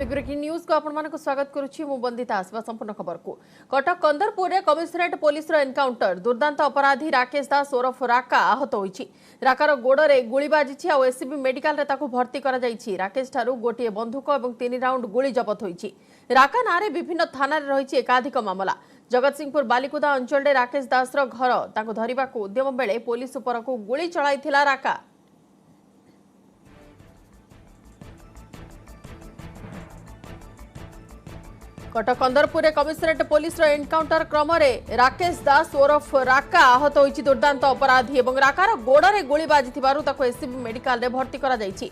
Breaking news को आपण मानक स्वागत करुछि मु बंदिता आसवा संपूर्ण खबर को कटक कंदरपुर रे कमिशनरेट पुलिस रो एनकाउंटर दुर्दांत अपराधी राकेश दास ओरफ राका आहत होईछि। राकार गोड़ रे गुली बाजिछि आ एससीबी मेडिकल रे ताकू भर्ती करा जाईछि। राकेश ठारू गोटिए बंदूक एवं 3 राउंड गुली जब्त होईछि। राका नारे विभिन्न थाना रे रहिछि एकाधिक मामला। जगतसिंहपुर बालिकुदा अंचल रे राकेश दास रो घर ताकू धरिबा को उद्यम बेले पुलिस उपर को गुली चलाइथिला राका। Cuttack Kandarpur commissionerate police encounter क्रम राकेश दास ओरफ राका आहत होईछि। दुर्दांत अपराधी एवं राकार गोड़े गुली बाजिथिबारु ताको एससीबी मेडिकल रे भर्ती करा जाईछि।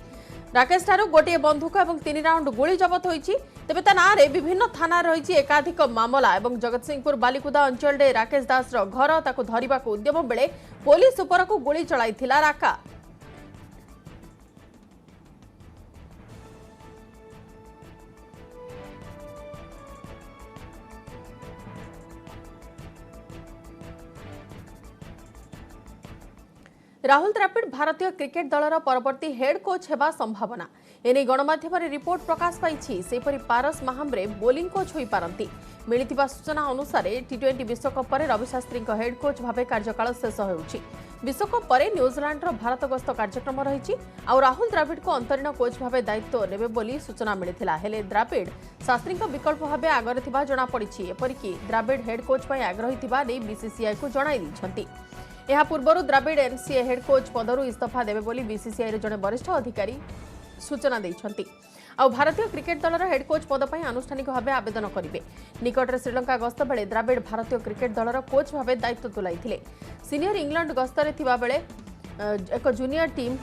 राकेश ठारू गोटिए बंदूक एवं 3 राउंड गुली जब्त होईछि। तेबे ता नारे विभिन्न थाना रहिछि एकाधिक मामला एवं जगतसिंहपुर बालिकुदा अंचल रे राकेश दास रो घर ताको धरिबा को उद्यम बेले पुलिस उपर को गुली चलाइथिला राका। राहुल द्राविड़ भारतीय क्रिकेट दलर परवर्ती हेड कोच हेबा संभावना एने गणमाध्यम रिपोर्ट प्रकाश पाइछि। सेपरि पारस महाम्रे बोलिंग कोच होई पारंती। मिलिथिबा सूचना अनुसार टी20 विश्वकप पर रवि शास्त्री हेड कोच भावे कार्यकाल शेष होउछि। विश्वकप पर न्यूजीलैंड रो भारत गस्त कार्यक्रम रहिछि आ राहुल द्राविड़ को अंतरीण कोच भावे दायित्व नेबे बोली सूचना मिलिथिला। हेले द्राविड़ शास्त्री विकल्प भावे आगरे थिबा जणा पड़िछि। एपरिकी द्राविड़ हेड कोच पय आग्रही थिबा नै बीसीसीआई को जणाई दिछंती। यह पूर्व द्राविड़ एनसीए हेड कोच पदरु इस्तीफा देवे बोली बीसीसीआई जड़े वरिष्ठ अधिकारी सूचना देइछंती। आ भारतीय क्रिकेट दलर हेड कोच पद पर आनुष्ठानिक भाव आवेदन करेंगे। निकट में श्रीलंका गस्त बेले द्राविड़ भारतीय क्रिकेट दलर कोच भाव दायित्व तुलाई। सीनियर इंग्लैंड गस्तर थिबा बेले एक जूनियर टीम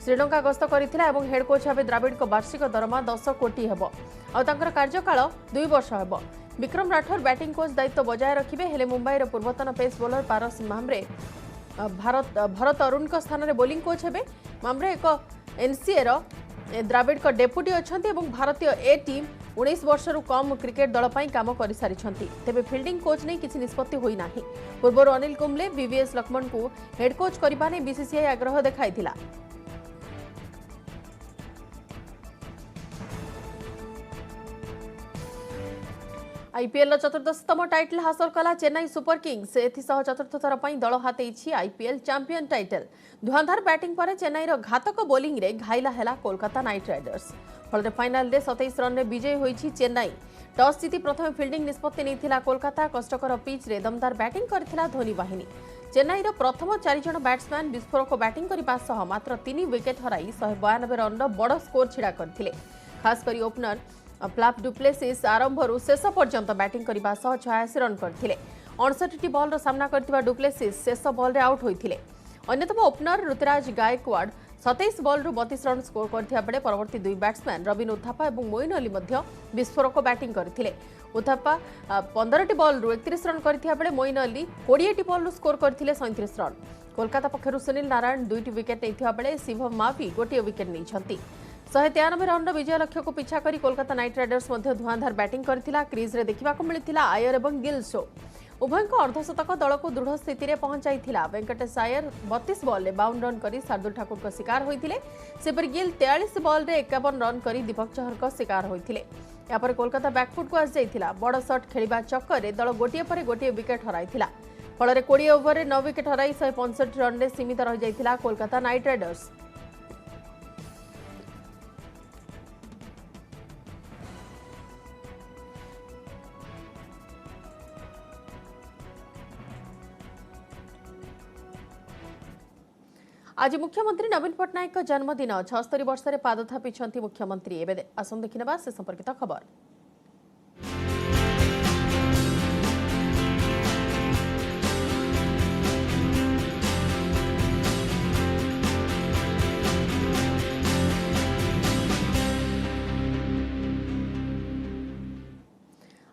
श्रीलंका गस्त करथिला एवं हेड कोच भाव द्राविड़ को वार्षिक दरमा 10 कोटी हेबो आ तांकर कार्यकाल 2 वर्ष हेबो। विक्रम राठौर बैटिंग कोच दायित्व बजाय रखिबे। हेले मुंबईर पूर्वतन पेस बॉलर पारस माम्रे भरत अरुण को स्थान में बोलिंग कोच हेबे। माम्रे एक एनसीए द्राविड़ को डेपुटी अछंती एवं भारतीय ए टीम 19 वर्ष रु कम क्रिकेट दल पई काम कर सारिछंती। तेबे फील्डिंग कोच नै किछि निष्पत्ति होई नाही। पूर्व अनिल कुंबले वीवीएस लक्ष्मण को हेड कोच करबा नै बीसीसीआई आग्रह देखाइथिला। आईपीएल चतुर्दशतम टाइटल हासिल कला चेन्नई सुपर किंग्स। एथिसह चतुर्थ थर पर दल हाथेइछि आईपीएल चैंपियन टाइटल। धुआंधार बैटिंग पर चेन्नईर घातक बोलिंग रे घाइला हेला कोलकाता नाइट राइडर्स। फल फाइनाल रे 27 रन रे विजयी होइछि चेन्नई। टॉस जीति प्रथम फील्डिंग निष्पत्ति नैथिला कोलकाता। कष्टकर पिच रे दमदार बैटिंग करथिला धोनी बाहिनी। चेन्नईर प्रथम 4 जण बैट्समैन विस्फोरक बैटिंग करबा सह मात्र 3 विकेट हराई 192 रन बड़ स्कोर छिड़ा करथिले। खास करी ओपनर फ्लाप डुप्लेसिस आरंभरू शेष पर्यंत बैटिंग करबा सह 86 रन करथिले। 59 बॉल रो सामना करथिबा डुप्लेसिस शेष बॉल रे आउट होइथिले। अन्यतम ओपनर ऋतुराज गायकवाड 27 बॉल रु 32 रन स्कोर करथिया बेले परवर्ती 2 बैट्समैन रविन उथापा और मोइन अली मध्य विस्फोरक बैटिंग करथिले। उथापा 15 बॉल रु 31 रन करथिया बेले मोइन अली 20 बॉल रु स्कोर करथिले 37 रन। कोलकाता पक्षरु सुनील नारायण 2 विकेट नैथिया बेले शिवम मावी 1 विकेट नैछंती। 193 रन विजय लक्ष्य को पिछा करी कोलकाता नाइट राइडर्स मध्य धुआंधार बैटिंग करथिला। क्रीज रे देखिबा को मिलिथिला आयर एवं गिल शो। उभय को अर्धशतक दल को दृढ़ स्थिति रे पहुंचाइथिला। वेंकटेश आयर 32 बॉल रे 52 रन करी शार्दुल ठाकुर को शिकार होइथिले। सेपर गिल 43 बॉल रे 51 रन करी दीपक चहर को शिकार होइथिले। या पर कोलकाता बैकफुट को आस जाइथिला। बड़ शॉट खेलिबा चक्कर रे दल गोटिए पर गोटिए विकेट हराइथिला। फल रे 20 ओवर रे 9 विकेट हराई 165 रन रे सीमित रह जाइथिला कोलकाता नाइट राइडर्स। आज मुख्यमंत्री नवीन पट्टनायक जन्मदिन 76 वर्ष में पाद थापिछंती मुख्यमंत्री। एबे आसम देखिनबा से संपर्कित खबर।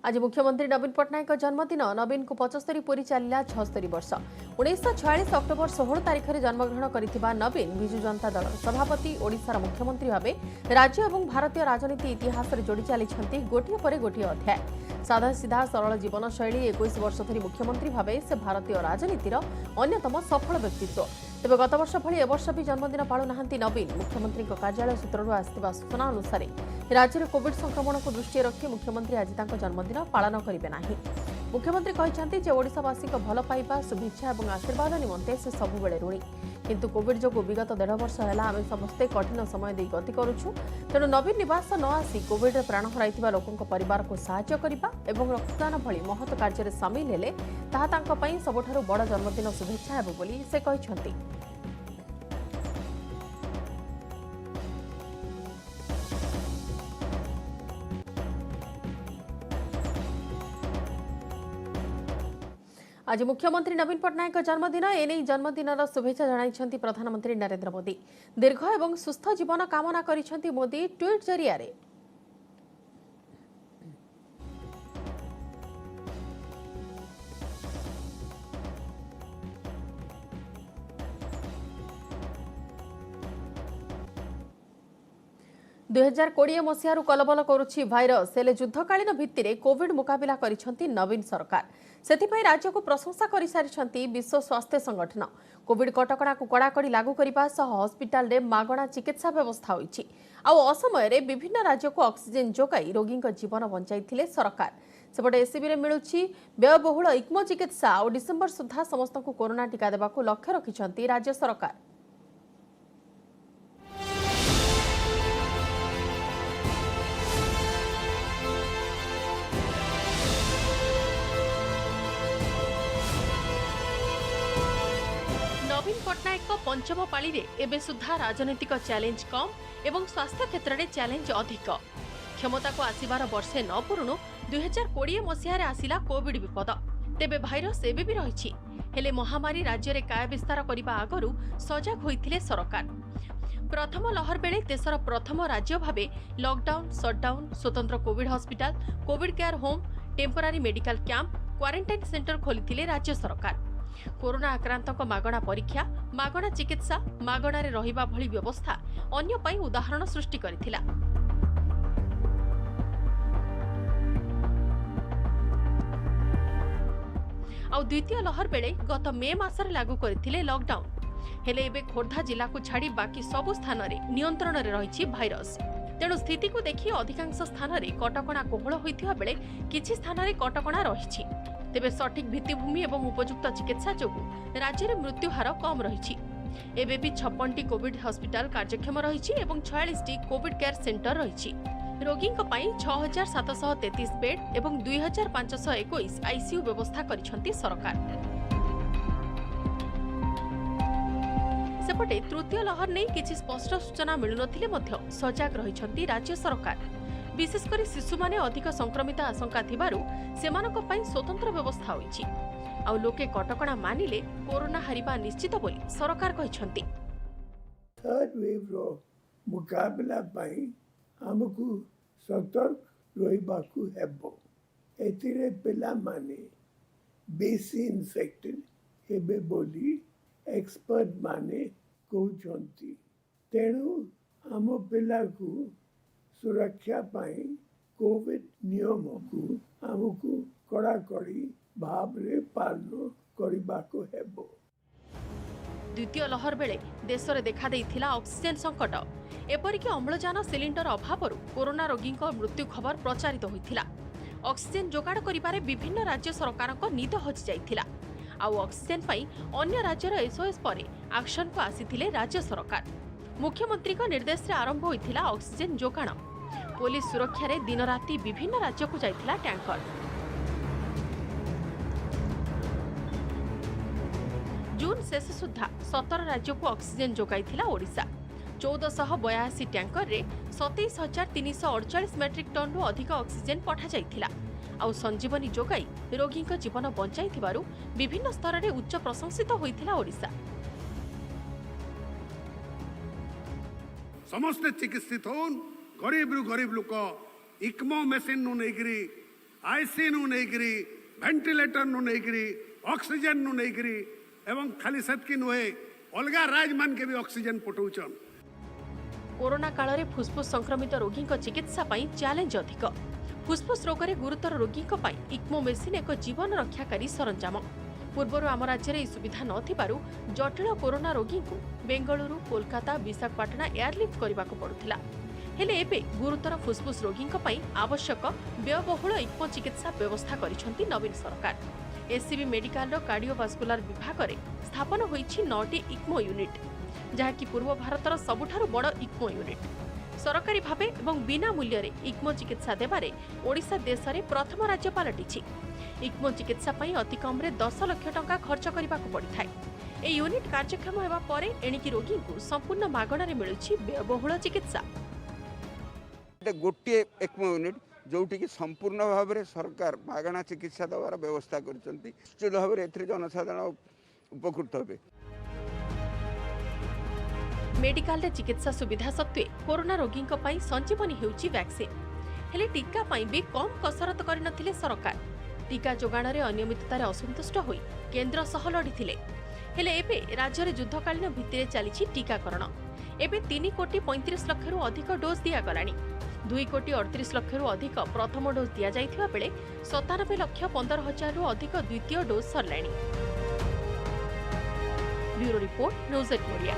आज मुख्यमंत्री नवीन पट्टनायक जन्मदिन। नवीन को 75 पूरी चलिला 76 वर्ष। 1946 अक्टोबर 16 तारिख में जन्मग्रहण करथिबा नवीन विजु जनता दल सभापति ओडिशार मुख्यमंत्री भावे राज्य और भारतीय राजनीति इतिहास रे जोड़ी चली गोटिए पर गोटिए अध्याय। साधा सीधा सरल जीवन शैली 21 वर्ष धरी मुख्यमंत्री भावे से भारतीय राजनीतिर अन्यतम सफल व्यक्तित्व। तेज गत वर्ष भली एवर्ष भी जन्मदिन पालु नाहांती नवीन। मुख्यमंत्री कार्यालय सूत्रରୁ ଆସିଥିବା सूचना अनुसार राज्य में कोविड संक्रमण को दृष्टि रखी मुख्यमंत्री आज तांको जन्मदिन पालन करिवे नाही। मुख्यमंत्री कहते जे ओडिशावासी भल पाइबा शुभेच्छा और आशीर्वाद निमंते से सबुबले ऋणी, किंतु कोविड जो विगत 1.5 वर्ष है आम समस्ते कठिन समय दे गति करुछु। तेणु नवीन निवास न आसी कोविड प्राण हराइथिबा लोकंक परिवार को सहायता करिबा एवं रक्तदान भली महत कार्य सामिल हेले ताहा तांको पई सबठारु बड़ जन्मदिन शुभेच्छा हेबो बोली से कहिसंती। आज मुख्यमंत्री नवीन पट्टनायक जन्मदिन एने जन्मदिन शुभेच्छा जणाइछंती प्रधानमंत्री नरेंद्र मोदी। दीर्घ एवं सुस्थ जीवन कामना करिछंती मोदी ट्वीट जरिया रे। दुई 2020 मसीह कलबल करुछि भाइरस हेले युद्धकालीन भित्तिरे कोविड मुकाबिला करिछंती नवीन सरकार। सेथिपई राज्य को प्रशंसा करि सारिछंती विश्व स्वास्थ्य संगठन। कोविड कटकणा को कड़ाकड़ी लागू करने सह हस्पिटाल रे मागणा चिकित्सा व्यवस्था होइछि। आउ असमय रे विभिन्न राज्य को ऑक्सीजन जोगाई रोगी जीवन बंचाइथिले सरकार। सेपटे एसीबी रे मिलुछि व्ययबहुल इक्मो चिकित्सा और डिसेंबर सुधा समस्त को कोरोना टीका देबाकू लक्ष्य रखिछंती राज्य सरकार। नवीन पट्टनायक पंचम पाली रे एबे सुधा राजनैतिक चैलेंज कम एवं स्वास्थ्य क्षेत्र में चैलेंज अधिक। क्षमता को आसबार वर्षे न पुरुणु 2020 मसीह आसिला कोविड विपद। तेबे भाइरस एबे भी रही हेले महामारी राज्य में काय विस्तार करने आगरू सजग होइथिले सरकार। प्रथम लहर बेले देशर प्रथम राज्य भावे लॉकडाउन शटडाउन स्वतंत्र Covid hospital Covid care home temporary medical camp quarantine centre खोली राज्य सरकार। कोरोना आक्रांतक मागणा परीक्षा मागणा चिकित्सा मागणा रे रहिबा भली व्यवस्था अन्य पई उदाहरण सृष्टि करथिला। आ द्वितीय लहर बेले गत मे मासरे लागू करथिले लॉकडाउन। हेले एबे खोर्धा जिला को छाड़ी बाकी सबु स्थान रे नियंत्रण रे रहिछि भाइरस। तेणु स्थिति को देखि अधिकांश स्थान रे कटकणा कोहळ होइथिबा बेले किछि स्थान रे कटकणा रहिछि। तेबे सठिक भित्तिभूमि एवं उपयुक्त चिकित्सा जोगु राज्य में मृत्यु हार कम रही। एबे भी 56टी कोविड हॉस्पिटल कार्यक्षम रही एवं 46टी कोविड केयर सेंटर रही। रोगी 6733 बेड एवं 2521 आईसीयू व्यवस्था करिसेंती सरकार। सेपटे तृतीय लहर नहीं किछि स्पष्ट सूचना मिलुनथिले मध्य सजग रहिसेंती राज्य सरकार। विशेषकर शिशु माने अधिक संक्रमित आशंका थिबारु सेमानक पई स्वतंत्र व्यवस्था होइछि। आउ लोके कटकणा मानिले कोरोना हारिबा निश्चित बोली सरकार कहिसेंती। थर्ड वेव रो मुकाबला पई हमकु सतर्क रहिबाकू हेबो। एतिरे पिला माने बेसी इन्फेक्टेड हेबे बोली एक्सपर्ट माने कहउछंती। तेणु हम पिला को सुरक्षा पाई कोविड नियम को हमको कड़ाकड़ी भाव रे पालन करिबाको हेबो। द्वितीय लहर बेले देश में देखा देइथिला ऑक्सीजन संकट। एपरिक अम्लजान सिलिंडर अभाव कोरोना रोगी मृत्यु खबर प्रचारित होइथिला। ऑक्सीजन जोगाड़ करिबारे विभिन्न राज्य सरकार निद हजि जाइथिला। आउ ऑक्सीजन पाई अन्य राज्यर एसओएस पर एक्शन को आसीथिले राज्य सरकार। मुख्यमंत्री निर्देश रे आरंभ होइथिला ऑक्सीजन जोगाण। पुलिस सुरक्षा रे दिन राति विभिन्न राज्य को जाइथिला टैंकर। जून शेष सुधा 17 राज्य को ऑक्सीजन जोगाइथिला ओडिशा। 1482 टैंकर रे 27348 मेट्रिक टन रु अधिक ऑक्सीजन पठा जाइथिला। आउ संजीवनी जोगाई रोगी जीवन बंचाइथिबारु विभिन्न स्तर रे उच्च प्रशंसित होइथिला ओडिशा। समस्त चिकित्सित होन गरीब रु गरीब लोक इक्मो मेसीन नु नेगिरी आईसी नु नेगिरी वेंटिलेटर नु नेगिरी ऑक्सीजन नु नेगिरी एवं खाली सेतकी नुहे अलगा राज मान के भी ऑक्सीजन पठौछन। कोरोना काल रे फुसफुस संक्रमित रोगी चिकित्सा पई चैलेंज अधिक। फुसफुस रोग रे गुरुतर रोगी पई इक्मो मेसीन एक जीवन रक्षाकारी सरंजाम। पूर्वर आम राज्य में सुविधा नथिबारु जटिल कोरोना रोगी को बेंगलुरु कोलकाता विशाखापाटना एयरलिफ्ट करने को पड़ुथिला। हेले एबे गुरुतर फुसफुस रोगी आवश्यक व्ययबहुल इक्मो चिकित्सा व्यवस्था करिसेंति नवीन सरकार। एससीबी मेडिकल कार्डियोवास्कुलर विभाग में स्थापन होईछि 9टी इक्मो यूनिट, जहाँकि पूर्व भारतर सबुठारु बड़ इक्मो यूनिट। सरकारी भावे एवं बिना मूल्य रे इक्मो चिकित्सा देबारे ओडिशा देश में प्रथम राज्य पलटिछि। इक्मो चिकित्सा पई अति कम रे 10 लाख टंका खर्च करने को पड़िथाय। ए यूनिट कार्यक्षम हेबा परे एणिकी रोगी को संपूर्ण मागणारे मिलुछि व्ययबहुल चिकित्सा। गोटे एक्मो यूनिट जोटी की संपूर्ण भाव में सरकार मागणा चिकित्सा देवार व्यवस्था करछंती। निश्चित भाव में जनसाधारण उपकृत हेबे। मेडिकल रे चिकित्सा सुविधा सत्वे कोरोना रोगी संजीवनी हेउची वैक्सीन। हेले टीका पाई भी कम कसरत करनथिले सरकार। टीका जोगाण रे अनियमिततार असंतुष्ट होई केंद्र सह लड़ीथिले। हेले एबे राज्य रे युद्धकालीन भित्तिरे चलीछि टीकाकरण। एबे 3 कोटी 35 लाख रु अधिक डोज दिया गलानी। 2 कोटी 38 लाख रु अधिक प्रथम डोज दिया जाइथिबा बेले 97 लाख 15 हजार रु अधिक द्वितीय डोज सरलानी। Bureau report news 8 media.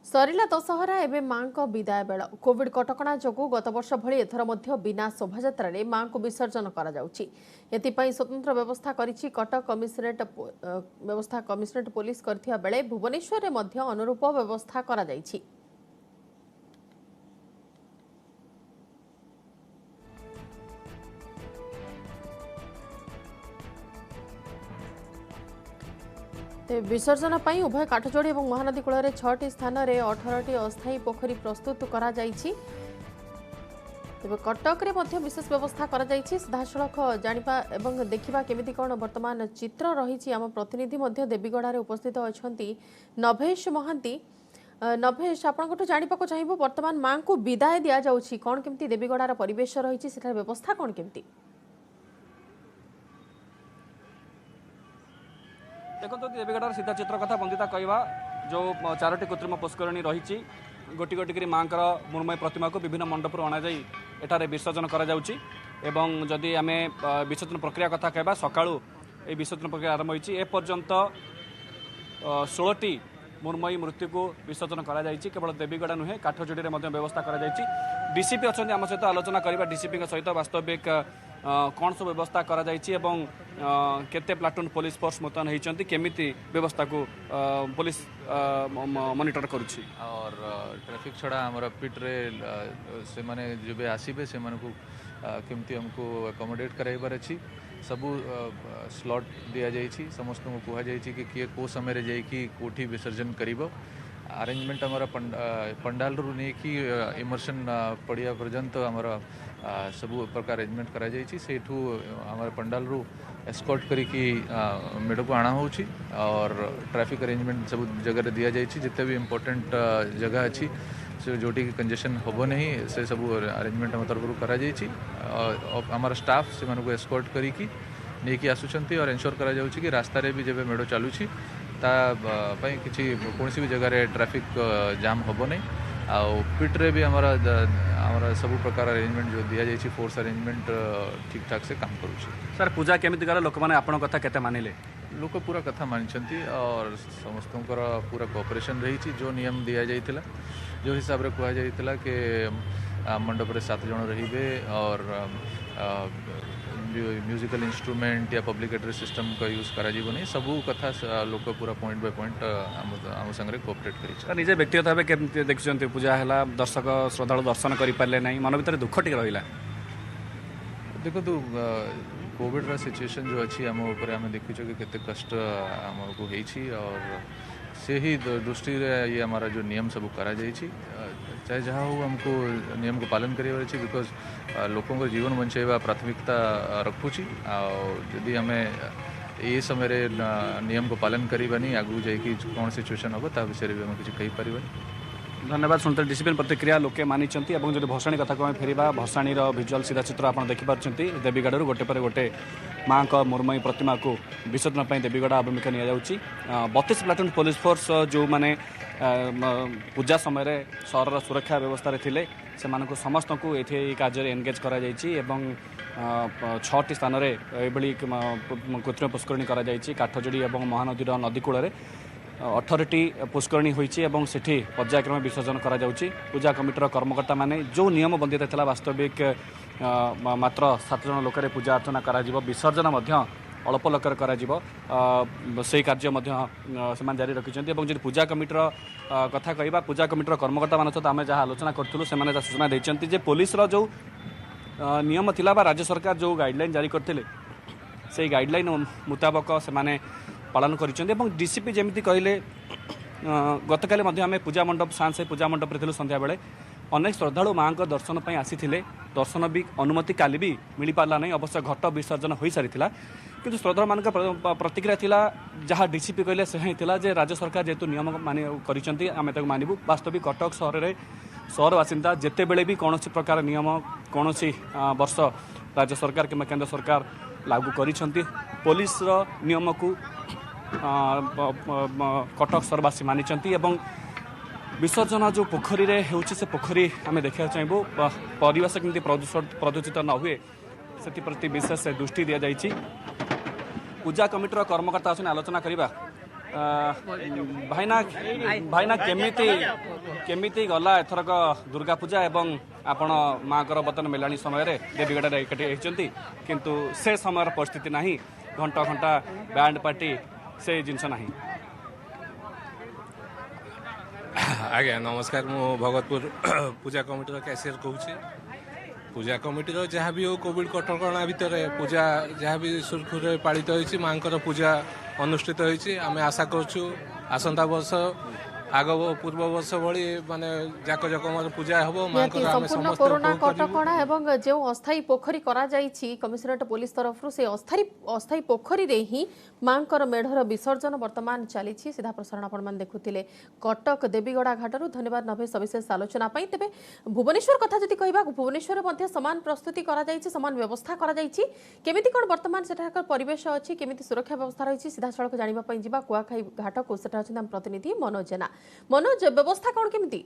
सरिला दशहरा एवं मां को विदाय बेल कोविड कटकणा जोगु गत वर्ष भली एथर मध्य बिना शोभायात्रा रे मां को विसर्जन करा जाउछि। एतिपई स्वतंत्र व्यवस्था करिछि कटक कमिशनरेट पुलिस करथिया बेले भुवनेश्वर रे मध्य अनुरूप व्यवस्था करा जाइछि। विसर्जन पर उभय काठजोड़ी और महानदी कूल 6टी स्थान में 18टी अस्थायी पोखरी प्रस्तुत करा जाइछि। तेबे कटक रे मध्य विशेष व्यवस्था करा जाइछि। सीधासलख जानिबा एवं देखिबा केमिति कोन वर्तमान चित्र रहिछि। आम प्रतिनिधि मध्य देवीगढ़ रे उपस्थित अछंती नभेश महांती। नभेश आपनकटो जानिबाको चाहिबो वर्तमान मां को विदाय दिया जाउछि कोन केमिति देवीगढ़ परिवेश रहिछि सेठार व्यवस्था कोन केमिति? देखो देवीगढ़ सीधा चित्र कथा बंदिता कहवा जो 4टी कृत्रिम पुष्करणी रही गोटी गोटी माँ मृण्मय प्रतिमा को विभिन्न मंडप अणा एठारे विसर्जन करा जाउछि। एवं जदि आम विसर्जन प्रक्रिया कथा कहवा सकाळु ए विसर्जन प्रक्रिया आरंभ होइछि। ए पर्यंत 16टी मृण्मयी मृत्यु को विसर्जन करा जाइछि। केवल देवीगढ़ नुहे काठजोड़ी रे मध्य व्यवस्था करा जाइछि। डीसीपी अच्छा आम सहित आलोचना करवा डीसीपी सहित वास्तविक कौन सब व्यवस्था करा जाइछि एवं केते प्लाटून पुलिस फोर्स मुतयन होइछन्ति केमिति व्यवस्था को पुलिस मॉनिटर करूछि। और ट्रैफिक छड़ा हमर पिट रे से माने जेबे आसीबे से माने को केमिति हमको अकोमोडेट कराइबार अछि। सबु स्लॉट दिया जाइछि। समस्त को कुहा जाइछि कि किए को समय रे जाई कि कोठी विसर्जन करिवो। अरेंजमेंट हमारा पंडाल रु नहीं कि इमर्शन पड़िया पर्यंत हमारा सब प्रकार अरेंजमेंट करा जाइछि। सेठू हमारा पंडाल रु एस्कॉर्ट करी कि मेढ को आना होछि और ट्रैफिक अरेंजमेंट सब जगह दिया जाइछि। जिते भी इम्पोर्टेंट जगह अच्छी से जोटी कंजेशन होबो नहीं से सब अरेंजमेंट हम तरफ करा जाइछि। हमारा स्टाफ से मानको एस्कॉर्ट करी कि नहीं कि आसुचंती और एंश्योर करा जाउछि कि रास्ता रे भी जेबे मेढ चालुछि ता पई किछि कोनसी भी जगह रे ट्रैफिक जाम होबो नहीं। आ पिट रे भी हमारा सब प्रकार अरेंजमेंट जो दिया जाइछि फोर्स अरेंजमेंट ठीक ठाक से काम करूछि। सर पूजा केमिति कर लोक माने आपन कथा केते मानिले? लोक पूरा कथा मानिछंती और समस्तकर पूरा कोऑपरेशन रही। जो नियम दिया जाइतिला जो हिसाब रे कुहा जाइतिला कि मंडप रे 7 जण रहिबे और म्यूजिकल इंस्ट्रूमेंट या पब्लिक एड्रेस सिस्टम का यूज करा जीवो नहीं। सबू कथा लोक पूरा पॉइंट बाय पॉइंट आम संगे कोऑपरेट करी। निजे व्यक्तिगत भाव केमती देखुछन्ती पूजा हैला दर्शक श्रद्धालु दर्शन करि पारले नहीं मन भीतर दुख टिक रहिला? देखो तो कोविड रा सिचुएशन जो अच्छी आम ऊपर आम देखु कि केते कष्ट आमको होइछि और से ही दृष्टि रे ये हमारा जो नियम सब करा जाइछि। चाहे जहाँ हो हमको नियम को पालन करिबार अछि बिकॉज लोकों को जीवन बंचाइबा प्राथमिकता रखुछि। यदि हमें ये समय रे नियम को पालन करिबानी आगु जाइकि कौन सिचुएशन होबो ता विषय रे हम किछि कहि परिबानी। धन्यवाद शुणुते डिसिप्लिन प्रतिक्रिया लोके मानिचंती एवं जदि भसाणी कथा को फेरिबा भसाणीर भिजुआल सीधा चित्र आप देखिपार्चंती देवीगढ़ गोटे पर गोटे माँ का मुर्मयी प्रतिमा को विसर्जन पर देवीगढ़ अभिमुखे नि 32 प्लाटून पुलिस फोर्स जो मैंने पूजा समय सहर सुरक्षा व्यवस्था थे से समस्त को ये कार्य एंगेज करा एवं 6टी स्थान में कृत्रिम पुष्करणी काठजोड़ी और महानदी नदीकूल 18टी पुष्करणी होती पर्यायक्रमे विसर्जन करा पूजा कमिटर कर्मकर्ता माने जो नियम बंधित था वास्तविक मात्र 7 जन लोक पूजा अर्चना करा विसर्जन अल्प लोकर से कार्य से जारी रखिंट और जो पूजा कमिटर कथा कहवा पूजा कमिटर कर्मकर्ता मान सहित आम जहाँ आलोचना करूँ से सूचना देते पुलिस जो नियम थिला बा राज्य सरकार जो गाइडलाइन जारी करते से गाइडलाइन मुताबक से पालन कर डीसीपी जमी कहले गतकाली आम पूजा मंडप सांस पूजा मंडप थे संध्या बेले अनेक श्रद्धालु माँ का दर्शन पर आसी दर्शन भी अनुमति काली भी मिल पारा नहीं अवश्य घट विसर्जन हो सारी कि श्रद्धालु मान प्रतिक्रिया थिला जहाँ डीसीपी कहले से ही जे राज्य सरकार जेहेतु नियम मान कर मानव वास्तविक कटक सहर बासिंदा जिते बड़े भी कौन प्रकार नियम कौन वर्ष राज्य सरकार कि केंद्र सरकार लागू कर पुलिस नियम को कटक सहरवासी मानिचंती एवं विसर्जन जो पोखरी रे होउछि से पोखरी आम देखा चाहबू परिवेश केमती प्रदूषित न हुए से प्रति विशेष दृष्टि दि जाइछि पूजा कमिटर कर्मकर्ता आसन आलोचना करबा भाईना केमिति गला एथरक दुर्गा पूजा एवं आपण माँ कर बर्तन मेलाणी समय देवीगढ़ एकाठी होती किंतु से समय परिस्थिति नहीं घंटा घंटा बैंड पार्टी से जिनस नहीं। आज्ञा नमस्कार मु भगतपुर पूजा कमिटर कैशियर कहूँ पूजा कमिटर जहाँ भी हो कोविड कटकणा भितर पूजा जहाँ भी सुरखुर पालित होती माँ पूजा अनुष्ठित होती आम आशा करूँ आसंता वर्ष आग पूर्व वर्ष भली माने जाक जकमर पूजा हम संपूर्ण कोरोना कटकणा एवं जो अस्थायी पोखरी करा जाइछि कमिशनरेट पुलिस तरफ से अस्थायी पोखरी रे ही मांकर मेढर विसर्जन वर्तमान चली सीधा प्रसारण आपण मान देखुतिले कटक देवीगढ़ा घाटरू धन्यवाद नभे सविशेष आलोचना पाई तेबे भुवनेश्वर कथा जदि कहबा भुवनेश्वर मध्ये समान प्रस्तुति करा जाइछि समान व्यवस्था करा जाइछि केमिति कोन वर्तमान सेठाकर परिवेश अछि केमिति सुरक्षा व्यवस्था रहिछि सीधा सड़क जानिबा पई जिबा कुआखाई घाट को सेठा अछि प्रतिनिधि मनोज जेना मनोज व्यवस्था कौन केमिति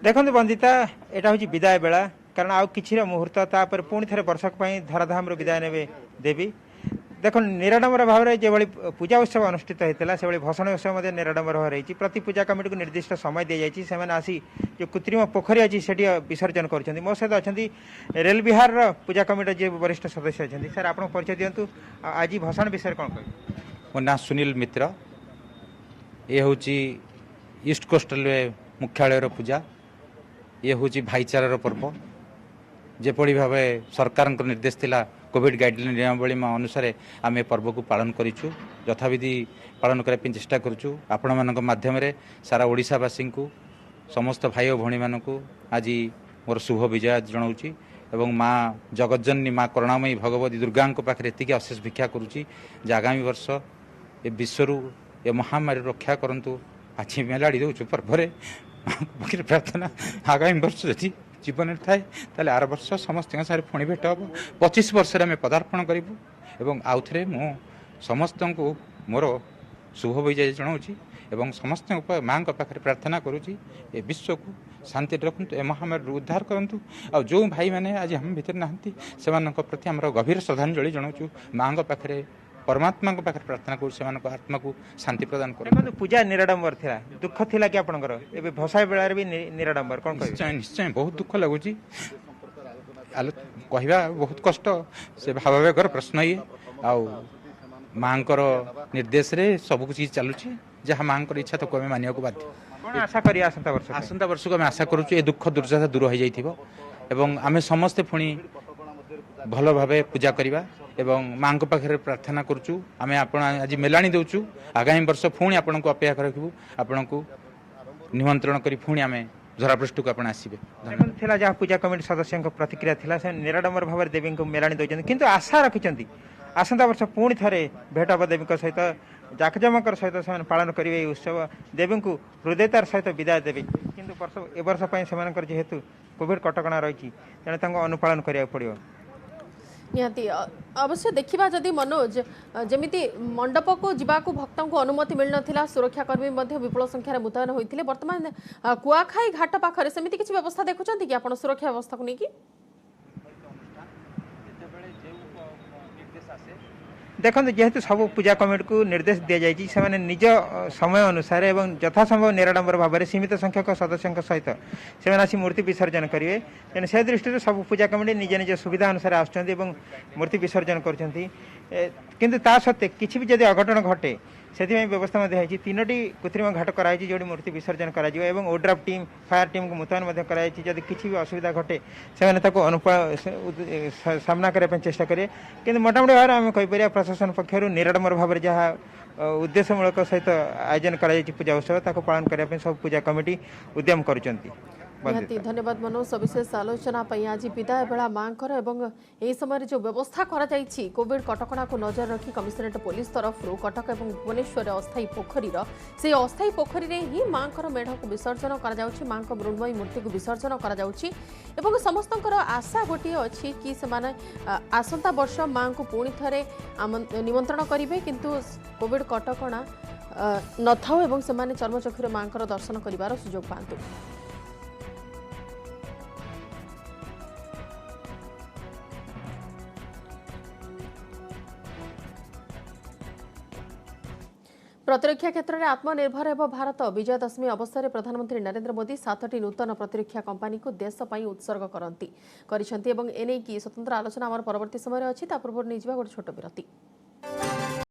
देखो बंदिता यहाँ हूँ विदाय बेला कारण आउ कि मुहूर्त तापर पुणी थे वर्षक धराधाम विदाय ने देवी देख निराडंबर भाव में जो पूजा उत्सव अनुष्ठित होता से भषण उत्सव निराडंबर भाव रही प्रति पूजा कमिटी को निर्दिष्ट समय दी जाए से आसी जो कृत्रिम पोखरी अच्छी से विसर्जन कर मो सहित अच्छा रेल विहार पूजा कमिटी जो वरिष्ठ सदस्य अच्छा सर आप परिचय दिंतु आज भषण विषय कौन कह मो ना सुनील मित्र ये हूँ ईस्ट कोस्टल मुख्यालय पूजा ये हूँ भाईचारार पर्व जेपरी भाव सरकार निर्देश थिला कोविड गाइडलाइन नियमावली अनुसार आम ए पर्व को पालन करूँ यथाविधि पालन करने चेष्टा करूँ आपण मान मध्यम सारा ओडिशावासी को समस्त भाई और भौणी मानक आज मोर शुभ विजय जनाऊँगी एवं माँ जगज्जननी माँ करुणामयी भगवती दुर्गा पाखे एति अशेष भिक्षा करुँची आगामी वर्ष ए विश्व ए महामारी रक्षा करंतु आज मेलाड़ी दौचु पर्व पाखे प्रार्थना आगामी वर्ष जी जीवन थाए आर वर्ष समस्त सारे पुणी भेट हम 25 वर्ष आम पदार्पण करूँ एवं आउ थे मु समस्त को मोर शुभ विजय जनाऊँगी एवं समस्त माँ पाखे प्रार्थना करुँची ए विश्व को शांति रखु ए महामारी उद्धार करूँ आ जो भाई मैंने आज हम भितर नहांती से प्रति आम गभीर श्रद्धांजलि जनाऊँ माँ पाखे परमात्मा पाखे प्रार्थना करूँ आत्मा को शांति प्रदान कर पूजा निराडंबर था दुख थिला कि आपनकर एबे भसाई बेलार भी निराडंबर कौन निश्चय निश्चय बहुत दुख लगुच कहवा बहुत कष्ट से भावावेगर प्रश्न ये आउ माँ निर्देश रे सब कुछ चलुची जहाँ माँ इच्छा तो आम मानिया को बाध्य आशा करिए आसंता वर्ष को आम आशा करूँ ए दुख दुर्दशा दूर हो जाइथिबो एवं आम समस्ते पुणी भल भाव पूजा करवा एवं माँ पाखे प्रार्थना करुचु आम आज मेलाणी दौचु आगामी वर्ष पुणी आपण को अपेक्षा रखू आपण को निमंत्रण कर पुणी आम धरापृष्ठ को आपण आसबे जहाँ पूजा कमिटी सदस्य प्रतिक्रिया थिला से निराडंबर भाव देवी को मेलाणी दौरान किंतु आशा रखिंट आसंता वर्ष पुणी थे भेट हम देवी सहित जाकजमकर सहित से पालन करेंगे उत्सव देवी को हृदयतार सहित विदाय देवे किंतु वर्ष से जेहेतु कोविड कटकणा रही तेणु अनुपालन करा पड़ो निहाती अवश्य देखा जदि मनोज जमी मंडप को जावाक भक्तों को अनुमति मिल ना सुरक्षाकर्मी विपुल संख्यार मुतयन होते बर्तमान कुआखाई घाट पाखे सेमती किसी व्यवस्था देखुं कि आप सुरक्षा व्यवस्था को लेकिन देखो जेहेतु सब पूजा कमिटी को निर्देश दि जाएगी से निज समय अनुसार एवं यथासंभव निराडंबर भाव में सीमित संख्यक सदस्यों सहित से आसी मूर्ति विसर्जन करेंगे तेणु से दृष्टि सब पूजा कमिटी निज निज सुविधा अनुसार आसुँच मूर्ति विसर्जन कर सत्वे किसी भी जदि अघटन घटे से व्यवस्था होती तीनोटी कृत्रिम घाट कराई जो मूर्ति विसर्जन कर ओड्राफ टीम फायर टीम को मुतयन कराई जदि किसी भी असुविधा घटे से सामना करने चेष्टा करें कि मोटामोटी भाव में आम कहीपर प्रशासन पक्षर निराडंबर भाव में जहाँ उद्देश्यमूलक सहित आयोजन कर पूजा उत्सव ताको पालन करने सब पूजा कमिटी उद्यम कर निहाती धन्यवाद मनोज सविशेष आलोचना आज विदाय बेला मांकर एवं यही समय जो व्यवस्था कराई कोविड कटकणा को नजर रखी कमिशनरेट पुलिस तरफ कटक और भुवनेश्वर अस्थायी पोखरीर से अस्थायी पोखरी में ही मांकर मेढ़ को विसर्जन कर मां मृण्मयी मूर्ति को विसर्जन कर समस्त आशा गोटे अच्छी कि आसंता वर्ष मां को पुणी थे निमंत्रण करेंगे किंतु कोविड कटकणा न था एवं से चर्मचक्षुरे मांकर दर्शन कर सुजोग पातु। प्रतिरक्षा क्षेत्र में आत्मनिर्भर एवं भारत विजय दशमी अवसर में प्रधानमंत्री नरेंद्र मोदी 7टी नूतन प्रतिरक्षा कंपानी को देश पर उत्सर्ग करती एने की स्वतंत्र आलोचना आम परवर्ती समय अच्छी पूर्व नहीं गोटे छोट विरति।